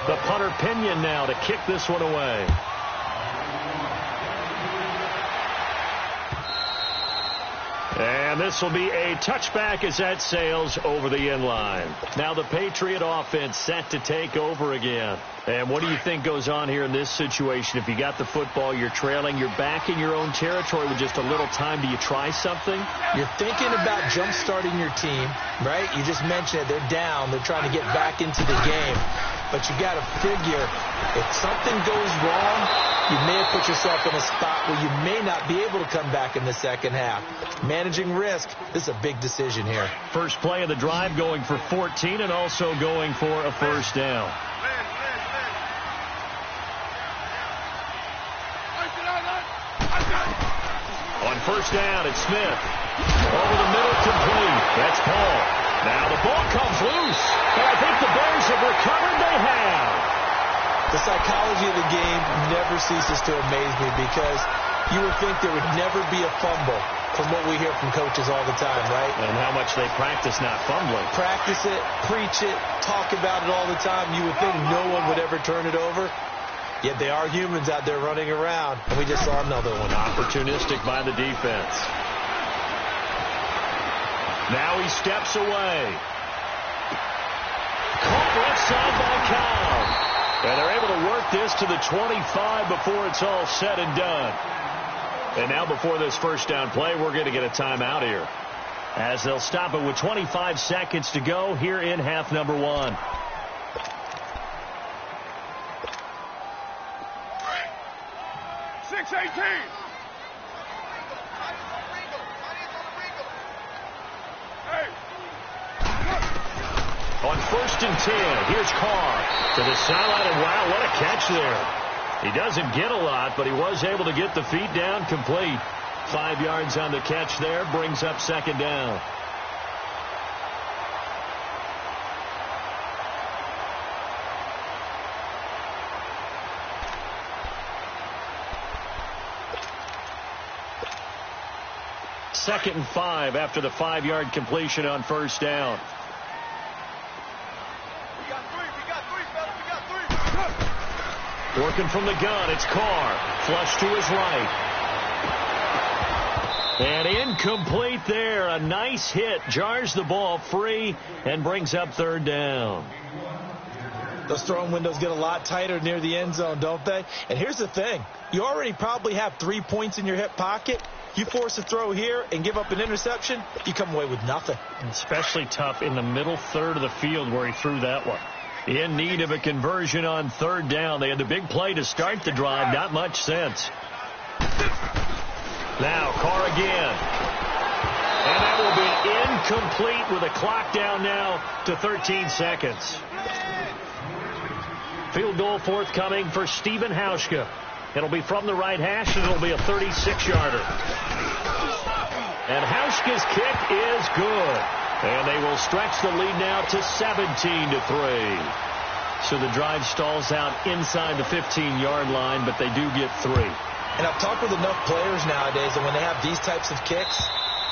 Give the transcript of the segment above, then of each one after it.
The punter Pinion now to kick this one away. And this will be a touchback as that sails over the end line. Now the Patriot offense set to take over again. And what do you think goes on here in this situation? If you got the football, you're trailing, you're back in your own territory with just a little time. Do you try something? You're thinking about jump-starting your team, right? You just mentioned it. They're down. They're trying to get back into the game. But you got to figure if something goes wrong, you may have put yourself in a spot where you may not be able to come back in the second half. Managing risk, this is a big decision here. First play of the drive going for 14 and also going for a first down. On first down, it's Smith. Over the middle, complete. That's Paul. Now the ball comes loose. And I think the Bears have recovered. They have. The psychology of the game never ceases to amaze me because you would think there would never be a fumble from what we hear from coaches all the time, right? And how much they practice not fumbling. Practice it, preach it, talk about it all the time. You would think no one would ever turn it over. Yet they are humans out there running around, and we just saw another one. Opportunistic by the defense. Now he steps away. Caught left side by Cobb. And they're able to work this to the 25 before it's all said and done. And now before this first down play, we're going to get a timeout here, as they'll stop it with 25 seconds to go here in half number one. On first and 10, here's Carr to the sideline, and wow, what a catch there. He doesn't get a lot, but he was able to get the feet down complete. 5 yards on the catch there, brings up second down. Second and 5 after the 5-yard completion on first down. Working from the gun, it's Carr. Flush to his right. And incomplete there. A nice hit. Jars the ball free and brings up third down. Those throwing windows get a lot tighter near the end zone, don't they? And here's the thing. You already probably have 3 points in your hip pocket. You force a throw here and give up an interception, you come away with nothing. Especially tough in the middle third of the field where he threw that one. In need of a conversion on third down. They had the big play to start the drive. Not much sense. Now Carr again. And that will be incomplete with a clock down now to 13 seconds. Field goal forthcoming for Stephen Hauschka. It'll be from the right hash, and it'll be a 36-yarder. And Hauschka's kick is good. And they will stretch the lead now to 17-3. So the drive stalls out inside the 15-yard line, but they do get 3. And I've talked with enough players nowadays that when they have these types of kicks,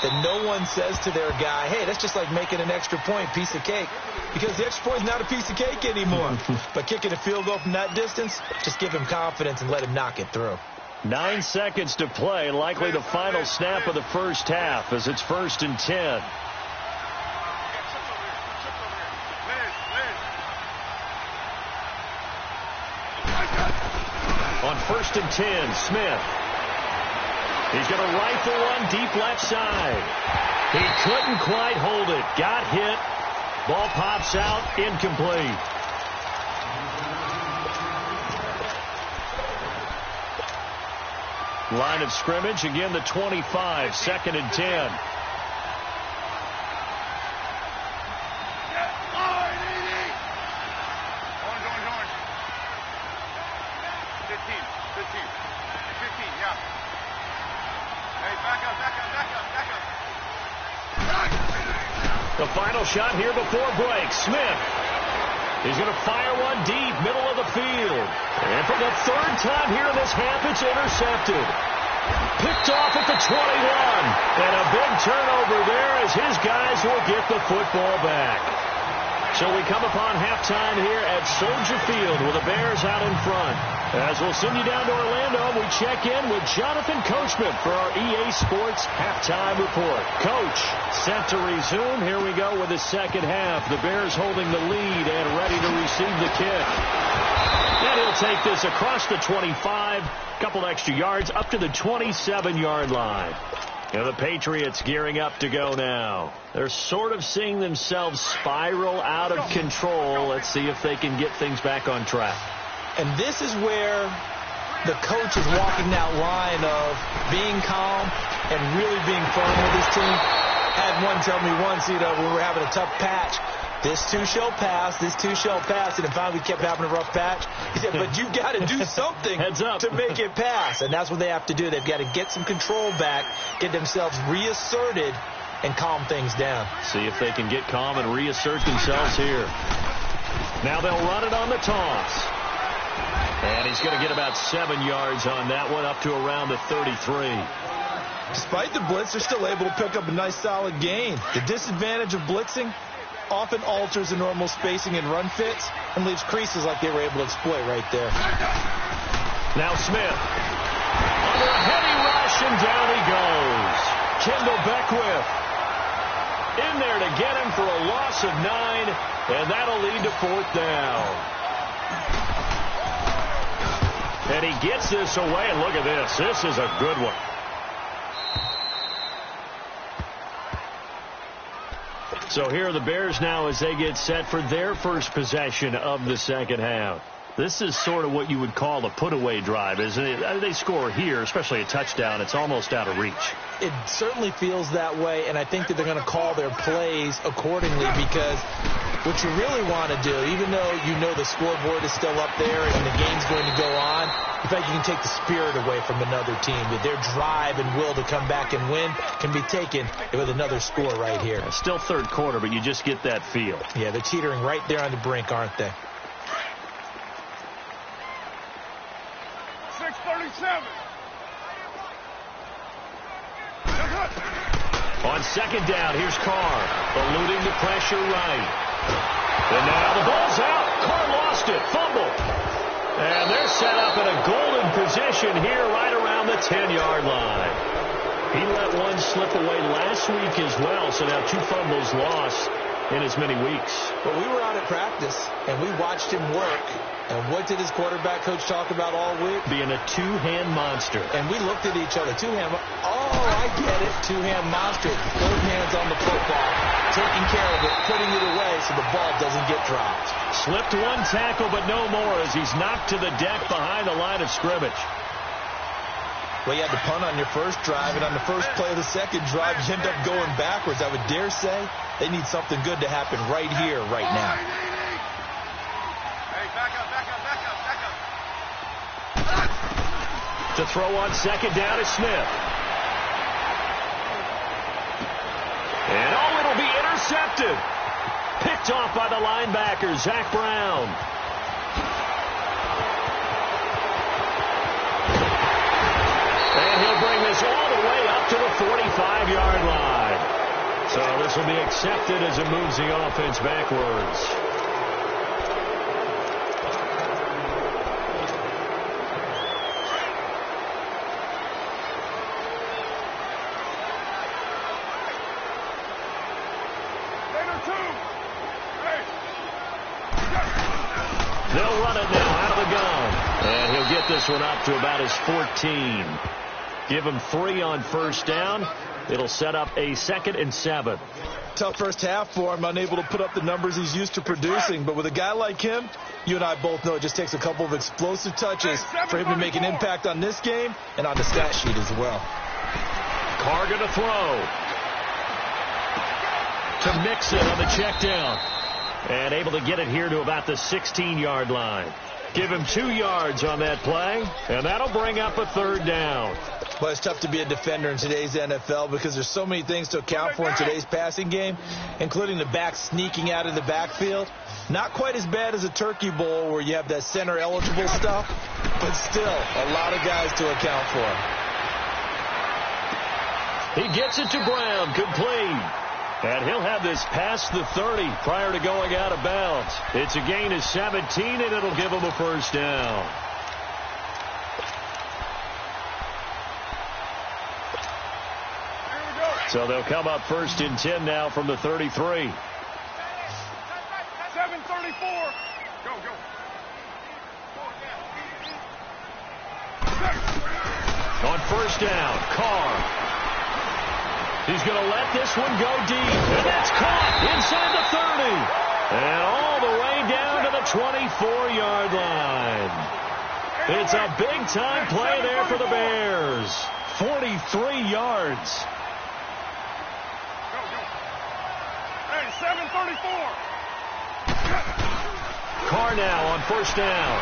that no one says to their guy, hey, that's just like making an extra point, piece of cake. Because the extra point is not a piece of cake anymore. But kicking a field goal from that distance, just give him confidence and let him knock it through. 9 seconds to play, likely the final snap of the first half as it's first and 10. On first and 10, Smith. He's going to rifle one deep left side. He couldn't quite hold it. Got hit. Ball pops out. Incomplete. Line of scrimmage. Again, the 25. Second and 10. The final shot here before break. Smith. He's going to fire one deep, middle of the field. And for the third time here in this half, it's intercepted. Picked off at the 21. And a big turnover there as his guys will get the football back. So we come upon halftime here at Soldier Field with the Bears out in front. As we'll send you down to Orlando, we check in with Jonathan Coachman for our EA Sports Halftime Report. Coach, set to resume. Here we go with the second half. The Bears holding the lead and ready to receive the kick. And he'll take this across the 25, couple extra yards, up to the 27-yard line. And the Patriots gearing up to go now. They're sort of seeing themselves spiral out of control. Let's see if they can get things back on track. And this is where the coach is walking that line of being calm and really being firm with his team. I had one tell me once, when we were having a tough patch, this too shall pass, this too shall pass, and then finally we kept having a rough patch. He said, but you've got to do something to make it pass. And that's what they have to do. They've got to get some control back, get themselves reasserted, and calm things down. See if they can get calm and reassert themselves here. Now they'll run it on the toss. And he's going to get about 7 yards on that one, up to around the 33. Despite the blitz, they're still able to pick up a nice solid gain. The disadvantage of blitzing often alters the normal spacing and run fits and leaves creases like they were able to exploit right there. Now Smith. Under a heavy rush, and down he goes. Kendall Beckwith in there to get him for a loss of 9, and that'll lead to 4th down. And he gets this away, and look at this. This is a good one. So here are the Bears now as they get set for their first possession of the second half. This is sort of what you would call a put-away drive, isn't it? They score here, especially a touchdown. It's almost out of reach. It certainly feels that way, and I think that they're going to call their plays accordingly because what you really want to do, even though you know the scoreboard is still up there and the game's going to go on, in fact, you can take the spirit away from another team. Their drive and will to come back and win can be taken with another score right here. Still third quarter, but you just get that feel. Yeah, they're teetering right there on the brink, aren't they? 6:37. On second down, here's Carr, eluding the pressure right. And now the ball's out. Carr lost it. Fumble. And they're set up in a golden position here right around the 10-yard line. He let one slip away last week as well, so now 2 fumbles lost in as many weeks. But we were out at practice, and we watched him work. And what did his quarterback coach talk about all week? Being a two-hand monster. And we looked at each other. Two-hand. Oh, I get it. Two-hand monster. Both hands on the football. Taking care of it. Putting it away so the ball doesn't get dropped. Slipped one tackle, but no more as he's knocked to the deck behind the line of scrimmage. Well, you had to punt on your first drive, and on the first play of the second drive, you end up going backwards. I would dare say they need something good to happen right here, right now. To throw on second down is Smith. And it'll be intercepted. Picked off by the linebacker, Zach Brown. And he'll bring this all the way up to the 45-yard line. So this will be accepted as it moves the offense backwards. They'll run it now out of the gun. And he'll get this one up to about his 14. Give him 3 on first down. It'll set up a 2nd and 7. Tough first half for him, unable to put up the numbers he's used to producing. But with a guy like him, you and I both know it just takes a couple of explosive touches for him to make an impact on this game and on the stat sheet as well. Carr going to throw. To Mixon on the check down. And able to get it here to about the 16-yard line. Give him 2 yards on that play, and that'll bring up a 3rd down. Well, it's tough to be a defender in today's NFL because there's so many things to account for in today's passing game, including the back sneaking out of the backfield. Not quite as bad as a Turkey Bowl where you have that center-eligible stuff, but still a lot of guys to account for. He gets it to Brown, complete. And he'll have this past the 30 prior to going out of bounds. It's a gain of 17, and it'll give him a first down. So they'll come up first and 10 now from the 33. 7:34. Go. On first down, Carr. He's going to let this one go deep. And that's caught inside the 30. And all the way down to the 24-yard line. It's a big-time play there for the Bears. 43 yards. Go. Hey, 7:34. Carr now on first down.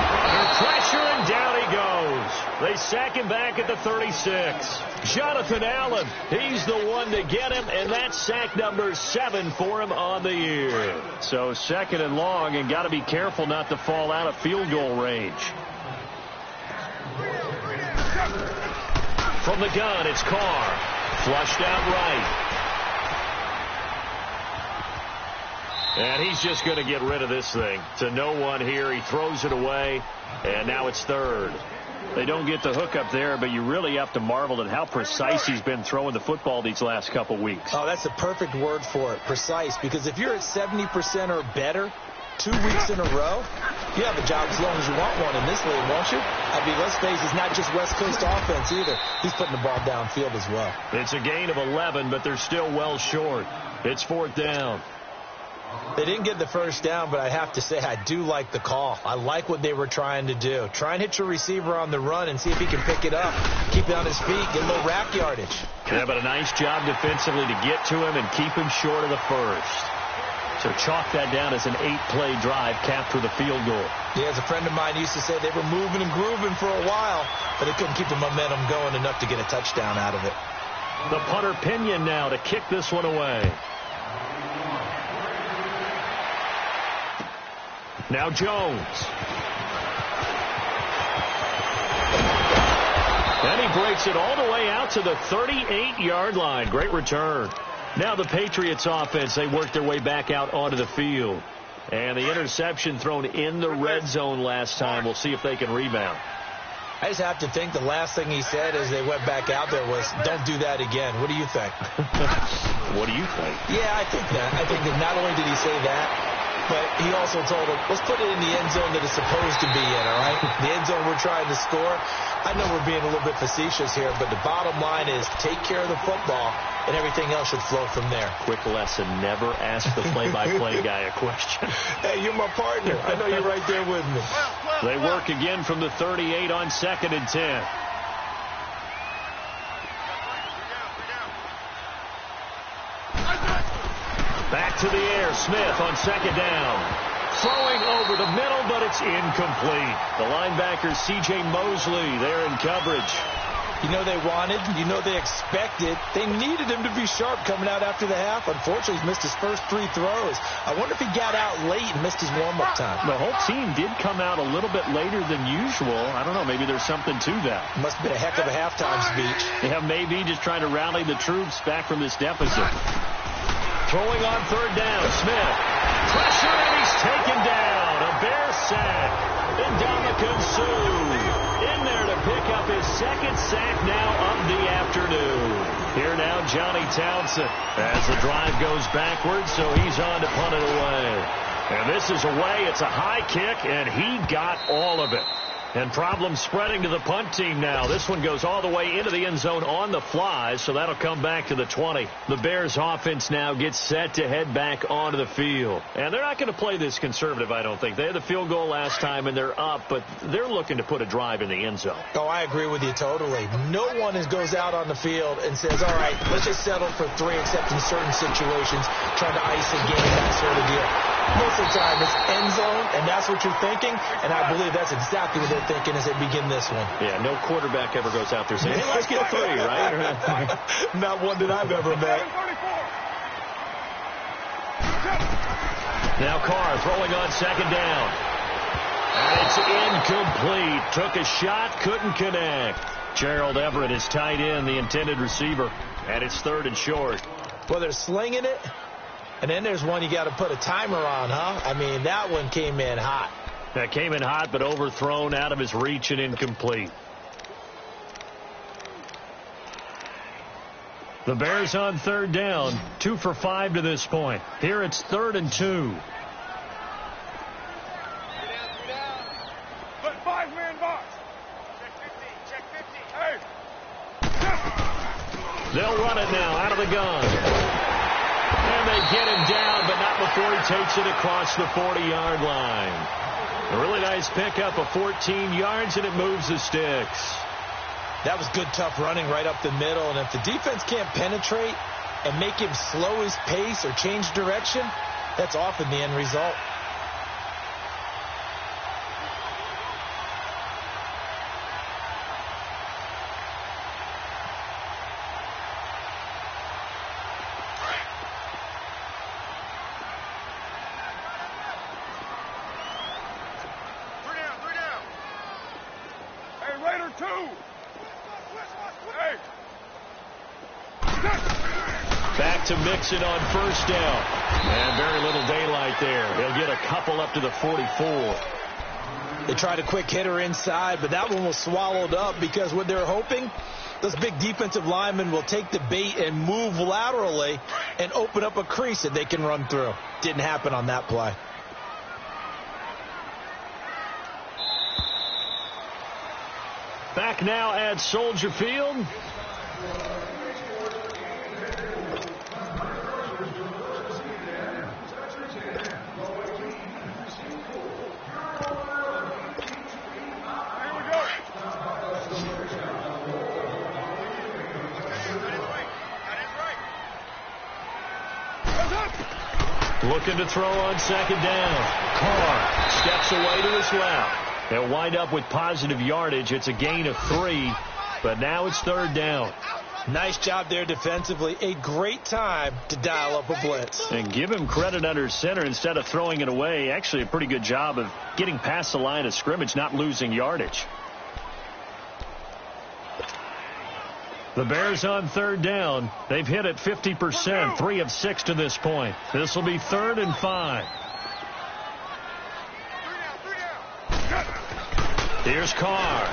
Under pressure, and down he goes. They sack him back at the 36. Jonathan Allen, he's the one to get him, and that's sack number 7 for him on the year. So second and long, and got to be careful not to fall out of field goal range. From the gun, it's Carr. Flushed out right. And he's just going to get rid of this thing. To no one here. He throws it away, and now it's third. They don't get the hook up there, but you really have to marvel at how precise he's been throwing the football these last couple weeks. Oh, that's a perfect word for it, precise, because if you're at 70% or better 2 weeks in a row, you have a job as long as you want one in this league, won't you? I mean, let's face it, it's not just West Coast offense either. He's putting the ball downfield as well. It's a gain of 11, but they're still well short. It's fourth down. They didn't get the first down, but I have to say I do like the call. I like what they were trying to do. Try and hit your receiver on the run and see if he can pick it up. Keep it on his feet, get a little rack yardage. Yeah, but a nice job defensively to get to him and keep him short of the first. So chalk that down as an 8-play drive, capture the field goal. Yeah, as a friend of mine used to say, they were moving and grooving for a while, but they couldn't keep the momentum going enough to get a touchdown out of it. The punter Pinion now to kick this one away. Now Jones. And he breaks it all the way out to the 38-yard line. Great return. Now the Patriots offense, they work their way back out onto the field. And the interception thrown in the red zone last time. We'll see if they can rebound. I just have to think the last thing he said as they went back out there was, don't do that again. What do you think? What do you think? Yeah, I think that not only did he say that, but he also told him, let's put it in the end zone that it's supposed to be in, all right? The end zone we're trying to score. I know we're being a little bit facetious here, but the bottom line is take care of the football, and everything else should flow from there. Quick lesson, never ask the play-by-play guy a question. Hey, you're my partner. I know you're right there with me. They work again from the 38 on 2nd and 10. Back to the air. Smith on second down. Throwing over the middle, but it's incomplete. The linebacker, C.J. Mosley, there in coverage. You know they wanted, you know they expected. They needed him to be sharp coming out after the half. Unfortunately, he's missed his first 3 throws. I wonder if he got out late and missed his warm-up time. The whole team did come out a little bit later than usual. I don't know, maybe there's something to that. Must have been a heck of a halftime speech. Yeah, maybe just trying to rally the troops back from this deficit. Throwing on third down, Smith. Pressure, and he's taken down. A Bear sack. Ndamukong Suh in there to pick up his second sack now of the afternoon. Here now, Johnny Townsend. As the drive goes backwards, so he's on to punt it away. And this is away. It's a high kick, and he got all of it. And problems spreading to the punt team now. This one goes all the way into the end zone on the fly, so that'll come back to the 20. The Bears offense now gets set to head back onto the field. And they're not going to play this conservative, I don't think. They had the field goal last time, and they're up, but they're looking to put a drive in the end zone. Oh, I agree with you totally. No one goes out on the field and says, all right, let's just settle for 3, except in certain situations, trying to ice a game, that sort of deal. Most of the time, it's end zone, and that's what you're thinking, and I believe that's exactly what they're thinking as they begin this one. Yeah, no quarterback ever goes out there saying, hey, let's get 3, right? Not one that I've ever met. Now Carr throwing on second down. And it's incomplete. Took a shot, couldn't connect. Gerald Everett is tight end, the intended receiver. And it's 3rd and short. Well, they're slinging it, and then there's one you got to put a timer on, huh? I mean, that one came in hot. That came in hot, but overthrown, out of his reach, and incomplete. The Bears on 3rd down, 2 for 5 to this point. Here it's 3rd and 2. Put 5-man box. Check 50. Hey. They'll run it now out of the gun. And they get him down, but not before he takes it across the 40-yard line. A really nice pickup of 14 yards, and it moves the sticks. That was good, tough running right up the middle. And if the defense can't penetrate and make him slow his pace or change direction, that's often the end result. Back to Mixon on 1st down. And very little daylight there. He'll get a couple up to the 44. They tried a quick hitter inside, but that one was swallowed up because what they're hoping, those big defensive linemen will take the bait and move laterally and open up a crease that they can run through. Didn't happen on that play. Back now at Soldier Field. Looking to throw on 2nd down. Carr steps away to his left. They'll wind up with positive yardage. It's a gain of 3, but now it's 3rd down. Nice job there defensively. A great time to dial up a blitz. And give him credit under center instead of throwing it away. Actually, a pretty good job of getting past the line of scrimmage, not losing yardage. The Bears on 3rd down. They've hit it 50%, 3 of 6 to this point. This will be 3rd and 5. Here's Carr.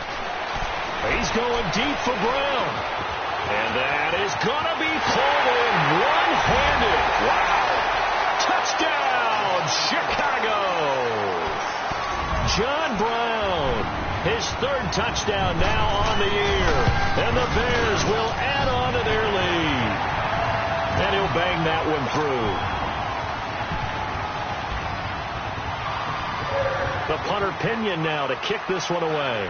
He's going deep for Brown. And that is going to be pulled in one-handed. Wow. Touchdown, Chicago. John Brown. His 3rd touchdown now on the year. And the Bears will add on to their lead. And he'll bang that one through. The punter Pinion now to kick this one away.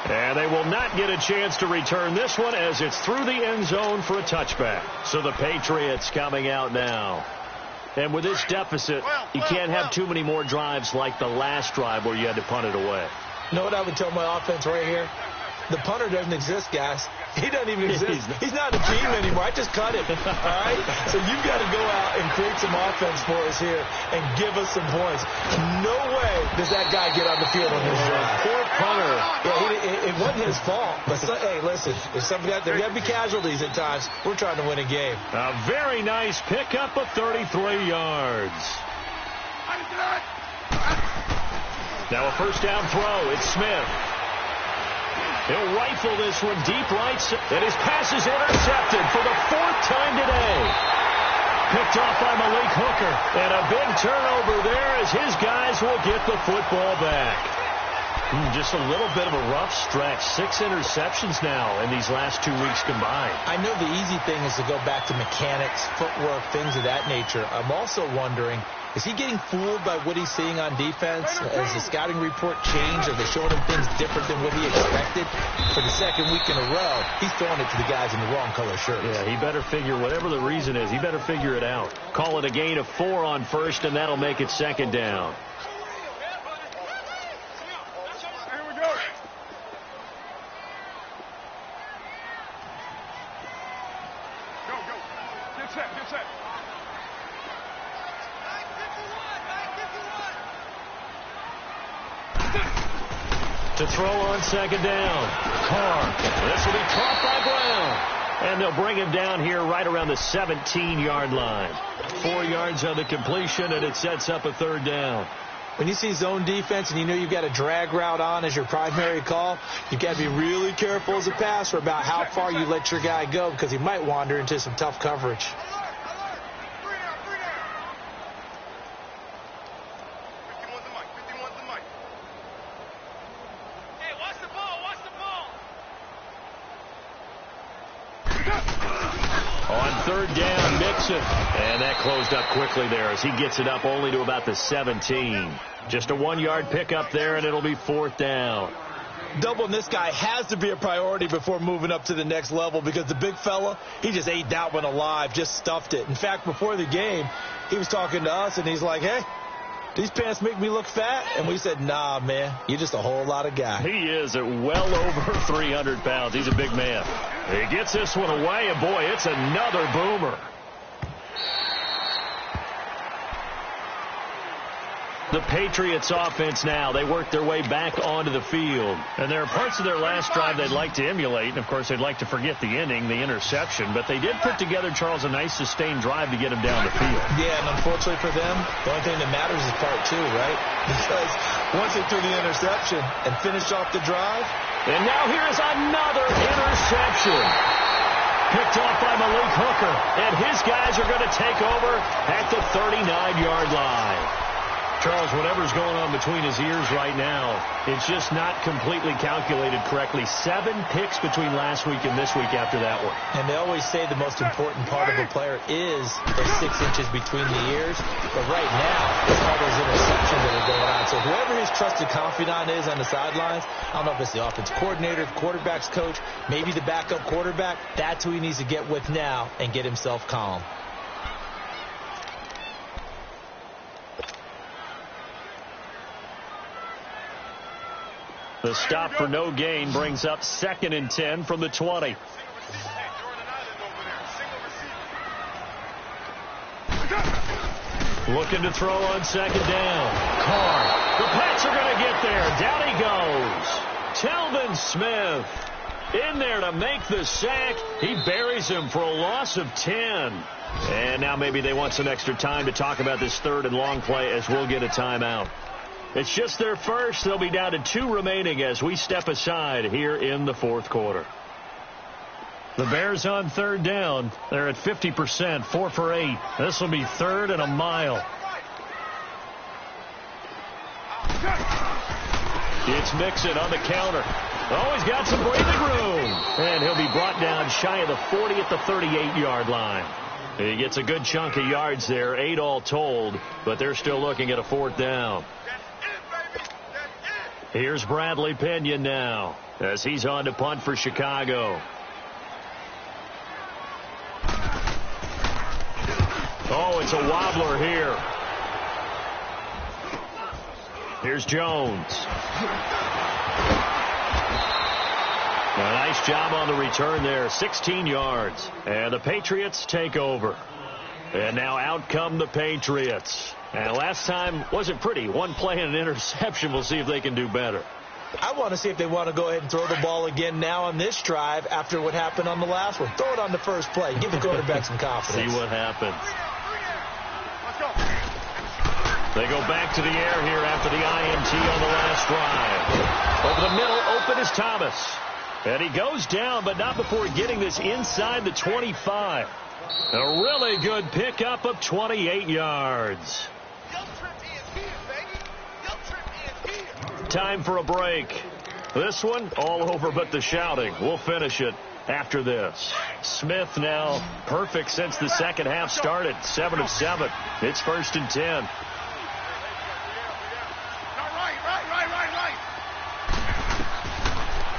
And they will not get a chance to return this one as it's through the end zone for a touchback. So the Patriots coming out now. And with this deficit, you can't have too many more drives like the last drive where you had to punt it away. You know what I would tell my offense right here? The punter doesn't exist, guys. He doesn't even exist. He's not a team anymore. I just cut him. All right? So you've got to go out and create some offense for us here and give us some points. No way does that guy get on the field on this drive. Poor punter. Yeah, it wasn't his fault. But hey, listen, there got to be casualties at times. We're trying to win a game. A very nice pickup of 33 yards. Now a 1st down throw. It's Smith. He'll rifle this one deep right, and his pass is intercepted for the 4th time today. Picked off by Malik Hooker, and a big turnover there as his guys will get the football back. Just a little bit of a rough stretch. 6 interceptions now in these last 2 weeks combined. I know the easy thing is to go back to mechanics, footwork, things of that nature. I'm also wondering, is he getting fooled by what he's seeing on defense? Has the scouting report changed? Are they showing him things different than what he expected? For the 2nd week in a row, he's throwing it to the guys in the wrong color shirts. Yeah, he better figure, whatever the reason is, he better figure it out. Call it a gain of 4 on 1st, and that'll make it 2nd down. To throw on second down. Carr. This will be caught by Brown. And they'll bring him down here right around the 17-yard line. 4 yards on the completion, and it sets up a third down. When you see zone defense and you know you've got a drag route on as your primary call, you've got to be really careful as a passer about how far you let your guy go because he might wander into some tough coverage. On third down, Mixon. And that closed up quickly there as he gets it up only to about the 17. Just a 1-yard pickup there, and it'll be fourth down. Doubling this guy has to be a priority before moving up to the next level because the big fella, he just ate that one alive, just stuffed it. In fact, before the game, he was talking to us, and he's like, hey, these pants make me look fat? And we said, nah, man, you're just a whole lot of guy. He is at well over 300 pounds. He's a big man. He gets this one away, and boy, it's another boomer. The Patriots offense now. They work their way back onto the field. And there are parts of their last drive they'd like to emulate. And, of course, they'd like to forget the inning, the interception. But they did put together, Charles, a nice sustained drive to get him down the field. Yeah, and unfortunately for them, the only thing that matters is part 2, right? Because once they threw the interception and finished off the drive. And now here's another interception. Picked off by Malik Hooker. And his guys are going to take over at the 39-yard line. Charles, whatever's going on between his ears right now, it's just not completely calculated correctly. 7 picks between last week and this week after that one. And they always say the most important part of a player is their 6 inches between the ears. But right now, it's all those interceptions that are going on. So whoever his trusted confidant is on the sidelines, I don't know if it's the offense coordinator, the quarterback's coach, maybe the backup quarterback, that's who he needs to get with now and get himself calm. The stop for no gain brings up 2nd and 10 from the 20. Looking to throw on second down. Carr. The Pats are going to get there. Down he goes. Telvin Smith in there to make the sack. He buries him for a loss of 10. And now maybe they want some extra time to talk about this 3rd and long play as we'll get a timeout. It's just their first. They'll be down to 2 remaining as we step aside here in the 4th quarter. The Bears on 3rd down. They're at 50%, 4 for 8. This will be 3rd and a mile. It's Mixon on the counter. Oh, he's got some breathing room. And he'll be brought down shy of the 40 at the 38-yard line. He gets a good chunk of yards there, 8 all told, but they're still looking at a 4th down. Here's Bradley Pinion now as he's on to punt for Chicago. Oh, it's a wobbler here. Here's Jones. A nice job on the return there, 16 yards. And the Patriots take over. And now out come the Patriots. And last time wasn't pretty. 1 play and an interception. We'll see if they can do better. I want to see if they want to go ahead and throw the ball again now on this drive after what happened on the last one. Throw it on the first play. Give the quarterback some confidence. See what happens. They go back to the air here after the INT on the last drive. Over the middle, open is Thomas. And he goes down, but not before getting this inside the 25. A really good pickup of 28 yards. Time for a break. This one, all over but the shouting. We'll finish it after this. Smith now perfect since the second half started. 7 of 7. It's 1st and 10.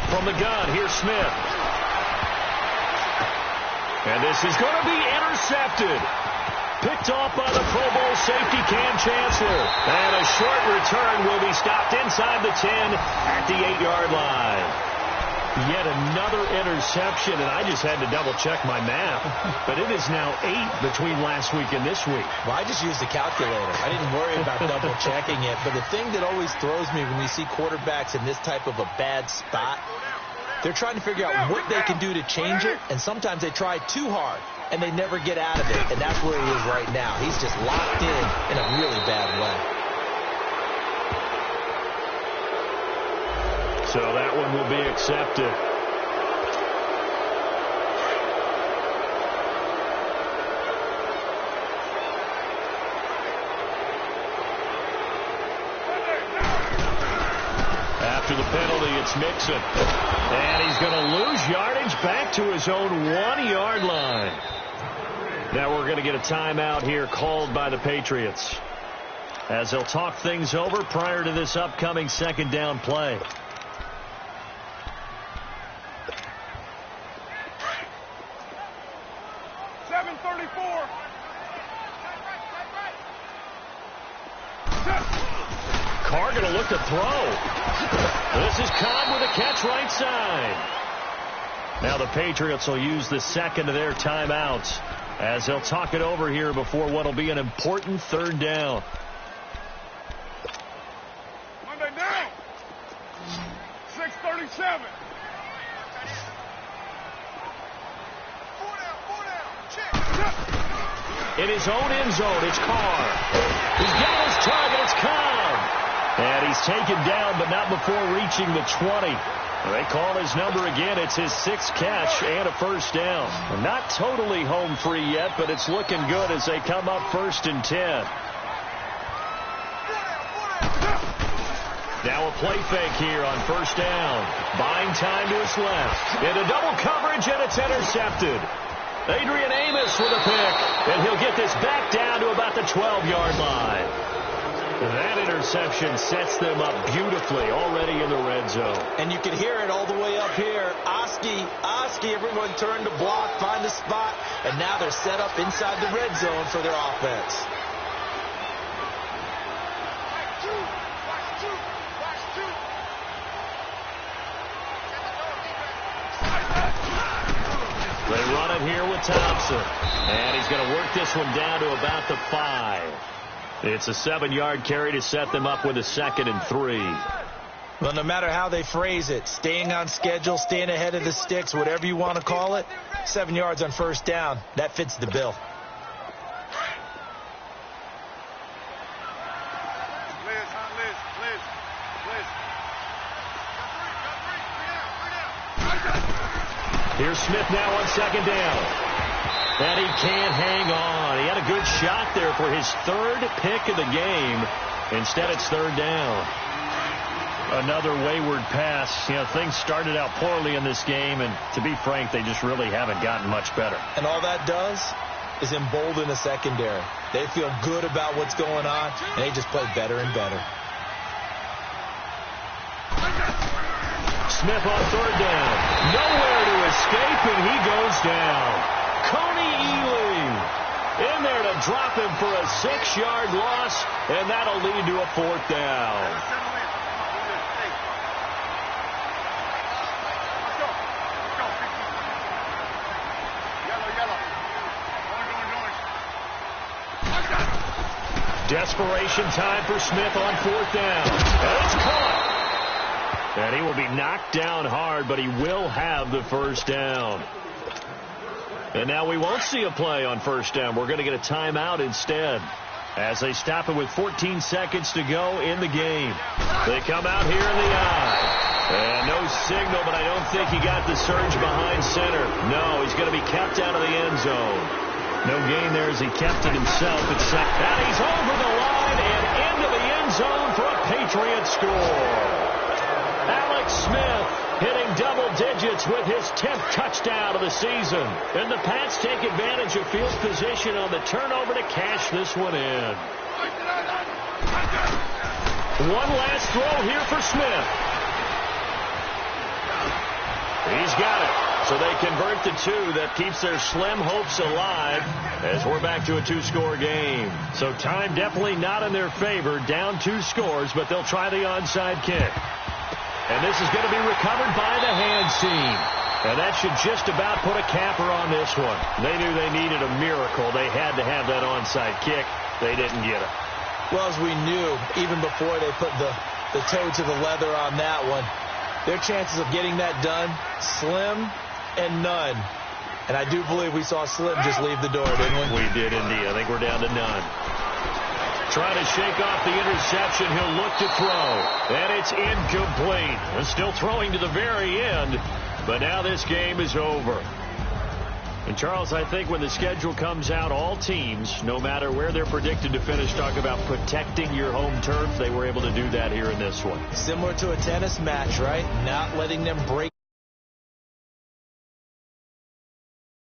From the gun, here's Smith. And this is going to be intercepted. Picked off by the Pro Bowl safety Cam Chancellor. And a short return will be stopped inside the 10 at the 8-yard line. Yet another interception, and I just had to double-check my math. But it is now 8 between last week and this week. Well, I just used the calculator. I didn't worry about double-checking it. But the thing that always throws me when you see quarterbacks in this type of a bad spot, they're trying to figure out what they can do to change it, and sometimes they try too hard, and they never get out of it. And that's where he is right now. He's just locked in a really bad way. So that one will be accepted. After the penalty, it's Mixon. And he's going to lose yardage back to his own 1-yard line. Now we're going to get a timeout here called by the Patriots, as they'll talk things over prior to this upcoming second down play. Carr going to look to throw. This is Cobb with a catch right side. Now the Patriots will use the second of their timeouts, as they'll talk it over here before what will be an important third down. Monday down. 6:37. In his own end zone, it's Carr. He's got his target. It's Cobb. And he's taken down, but not before reaching the 20. They call his number again. It's his 6th catch and a first down. Not totally home free yet, but it's looking good as they come up 1st and 10. Now a play fake here on first down. Buying time to his left. Into double coverage, and it's intercepted. Adrian Amos with a pick, and he'll get this back down to about the 12-yard line. That interception sets them up beautifully already in the red zone. And you can hear it all the way up here. Oski, everyone turned to block, find the spot, and now they're set up inside the red zone for their offense. They run it here with Thompson. And he's going to work this one down to about the 5. It's a 7-yard carry to set them up with a 2nd and 3. Well, no matter how they phrase it, staying on schedule, staying ahead of the sticks, whatever you want to call it, 7 yards on first down, that fits the bill. Here's Smith now on 2nd down. And he can't hang on. He had a good shot there for his 3rd pick of the game. Instead, it's 3rd down. Another wayward pass. You know, things started out poorly in this game, and to be frank, they just really haven't gotten much better. And all that does is embolden the secondary. They feel good about what's going on, and they just play better and better. Smith on 3rd down. Nowhere to escape, and he goes down. Coney Ealy in there to drop him for a 6-yard loss, and that'll lead to a 4th down. Desperation time for Smith on 4th down. And it's caught. And he will be knocked down hard, but he will have the first down. And now we won't see a play on first down. We're going to get a timeout instead, as they stop it with 14 seconds to go in the game. They come out here in the eye. And no signal, but I don't think he got the surge behind center. No, he's going to be kept out of the end zone. No gain there as he kept it himself at second. And he's over the line and into the end zone for a Patriot score. Alex Smith hitting double digits with his 10th touchdown of the season. And the Pats take advantage of field position on the turnover to cash this one in. One last throw here for Smith. He's got it. So they convert the 2. That keeps their slim hopes alive as we're back to a 2-score game. So time definitely not in their favor. Down 2 scores, but they'll try the onside kick. And this is going to be recovered by the hands team. And that should just about put a capper on this one. They knew they needed a miracle. They had to have that onside kick. They didn't get it. Well, as we knew, even before they put the toe to the leather on that one, their chances of getting that done, slim and none. And I do believe we saw Slim just leave the door, didn't we? We did indeed. I think we're down to none. Trying to shake off the interception. He'll look to throw. And it's incomplete. And still throwing to the very end. But now this game is over. And, Charles, I think when the schedule comes out, all teams, no matter where they're predicted to finish, talk about protecting your home turf. They were able to do that here in this one. Similar to a tennis match, right? Not letting them break.